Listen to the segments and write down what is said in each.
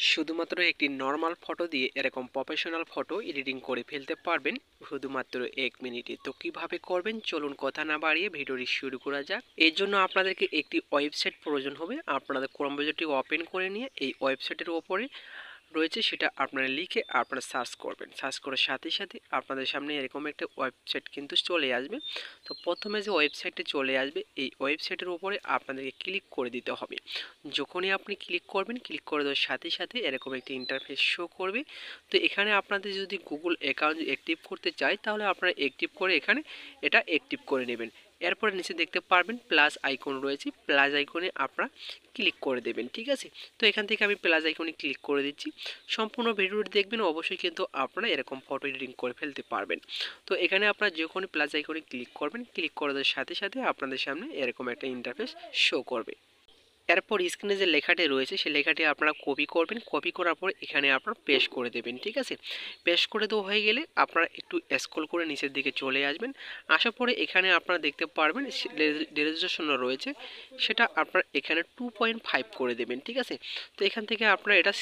শুধুমাত্র একটি normal photo দিয়ে এরকম প্রফেশনাল ফটো এডিটিং করে ফেলতে পারবেন শুধুমাত্র 1 মিনিটে। তো কিভাবে করবেন চলুন কথা না বাড়িয়ে ভিডিওটি শুরু করা যাক। এর জন্য আপনাদেরকে একটি ওয়েবসাইট প্রয়োজন হবে। আপনাদের ক্রোম ব্রাউজারটি ওপেন করে নিয়ে এই ওয়েবসাইটের ওপরে রয়েছে সেটা আপনারা লিখে আপনারা সার্চ করবেন। সার্চ করার সাথে সাথে আপনাদের সামনে এরকম একটা ওয়েবসাইট কিন্তু চলে আসবে। তো প্রথমে যে ওয়েবসাইটটি চলে আসবে এই ওয়েবসাইটের উপরে আপনাদেরকে ক্লিক করে দিতে হবে। যখনই আপনি ক্লিক করবেন, ক্লিক করে দেওয়ার সাথে সাথে এরকম একটি ইন্টারফেস শো করবে। তো এখানে আপনাদের যদি গুগল অ্যাকাউন্ট অ্যাক্টিভ করতে চাই তাহলে আপনারা অ্যাক্টিভ করে এখানে এটা অ্যাক্টিভ করে নেবেন। এরপরে নিচে দেখতে পারবেন প্লাস আইকন রয়েছে, প্লাস আইকনে আপনারা ক্লিক করে দেবেন। ঠিক আছে, তো এখান থেকে আমি প্লাস আইকনে ক্লিক করে দিচ্ছি। সম্পূর্ণ ভিডিওটি দেখবেন, অবশ্যই কিন্তু আপনারা এরকম ফটো এডিটিং করে ফেলতে পারবেন। তো এখানে আপনারা যখন প্লাস আইকনে ক্লিক করবেন, ক্লিক করে দেওয়ার সাথে সাথে আপনাদের সামনে এরকম একটা ইন্টারফেস শো করবে। এরপর স্ক্রিনে যে লেখাটি রয়েছে সেই লেখাটি আপনারা কপি করবেন। কপি করার পর এখানে আপনারা পেস্ট করে দেবেন। ঠিক আছে, পেস্ট করে দেওয়া হয়ে গেলে আপনারা একটু স্ক্রল করে নিচের দিকে চলে আসবেন। আসার পরে এখানে আপনারা দেখতে পারবেন রেজুলেশন রয়েছে, সেটা আপনারা এখানে 2.5 করে দেবেন। ঠিক আছে, তো এখান থেকে আপনারা এটা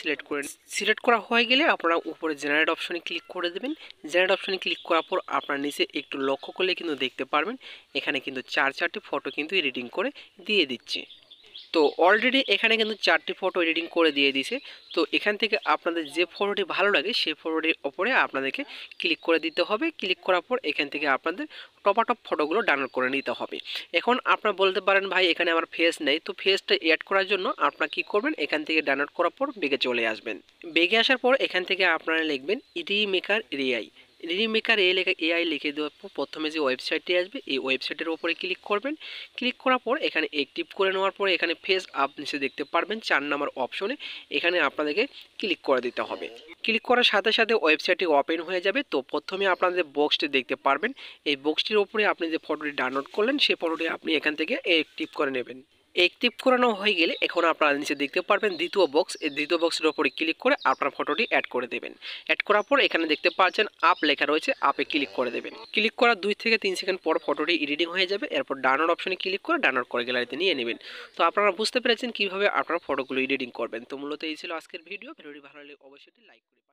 সিলেক্ট করা হয়ে গেলে আপনারা উপরে জেনারেট অপশনে ক্লিক করে দেবেন। জেনারেট অপশনে ক্লিক করার পর আপনারা নিচে একটু লক্ষ্য করলে কিন্তু দেখতে পারবেন এখানে কিন্তু চারটি ফটো কিন্তু এডিটিং করে দিয়ে দিচ্ছে। তো অলরেডি এখানে কিন্তু 4টি ফটো এডিটিং করে দিয়ে দিয়েছে। তো এখান থেকে আপনাদের যে ফটোটি ভালো লাগে সেই ফটোটির ওপরে আপনাদেরকে ক্লিক করে দিতে হবে। ক্লিক করার পর এখান থেকে আপনাদের টপ ফটোগুলো ডাউনলোড করে নিতে হবে। এখন আপনারা বলতে পারেন ভাই এখানে আমার ফেস নেই, তো ফেসটা অ্যাড করার জন্য আপনারা কী করবেন, এখান থেকে ডাউনলোড করার পর বেগে চলে আসবেন। বেগে আসার পর এখান থেকে আপনারা লিখবেন Edimakor AI. Remaker AI লিখে দেওয়ার পর প্রথমে যে ওয়েবসাইটটি আসবে এই ওয়েবসাইটের উপরে ক্লিক করবেন। ক্লিক করার পর এখানে অ্যাক্টিভ করে নেওয়ার পরে এখানে ফেস আপ নিচে দেখতে পারবেন 4 নম্বর অপশনে, এখানে আপনাদেরকে ক্লিক করে দিতে হবে। ক্লিক করার সাথে সাথে ওয়েবসাইটটি ওপেন হয়ে যাবে। তো প্রথমে আপনাদের বক্সটি দেখতে পারবেন, এই বক্সটির উপরে আপনি যে ফটোটি ডাউনলোড করলেন সেই ফটোটি আপনি এখান থেকে অ্যাক্টিভ করে নেবেন। অ্যাক্টিভ করানো হয়ে গেলে এখন আপনারা নিচে দেখতে পারবেন দ্বিতীয় বক্স, এই দ্বিতীয় বক্সের উপরে ক্লিক করে আপনার ফটোটি অ্যাড করে দেবেন। অ্যাড করার পর এখানে দেখতে পাচ্ছেন আপ লেখা রয়েছে, আপে ক্লিক করে দেবেন। ক্লিক করার 2 থেকে 3 সেকেন্ড পর ফটোটি এডিটিং হয়ে যাবে। এরপর ডাউনলোড অপশনে ক্লিক করে ডাউনলোড করে গ্যালারিতে নিয়ে নেবেন। তো আপনারা বুঝতে পেরেছেন কীভাবে আপনারা ফটোগুলো এডিটিং করবেন। তো মূলত এই ছিল আজকের ভিডিওটি ভালো লাগলে অবশ্যই লাইক করবেন।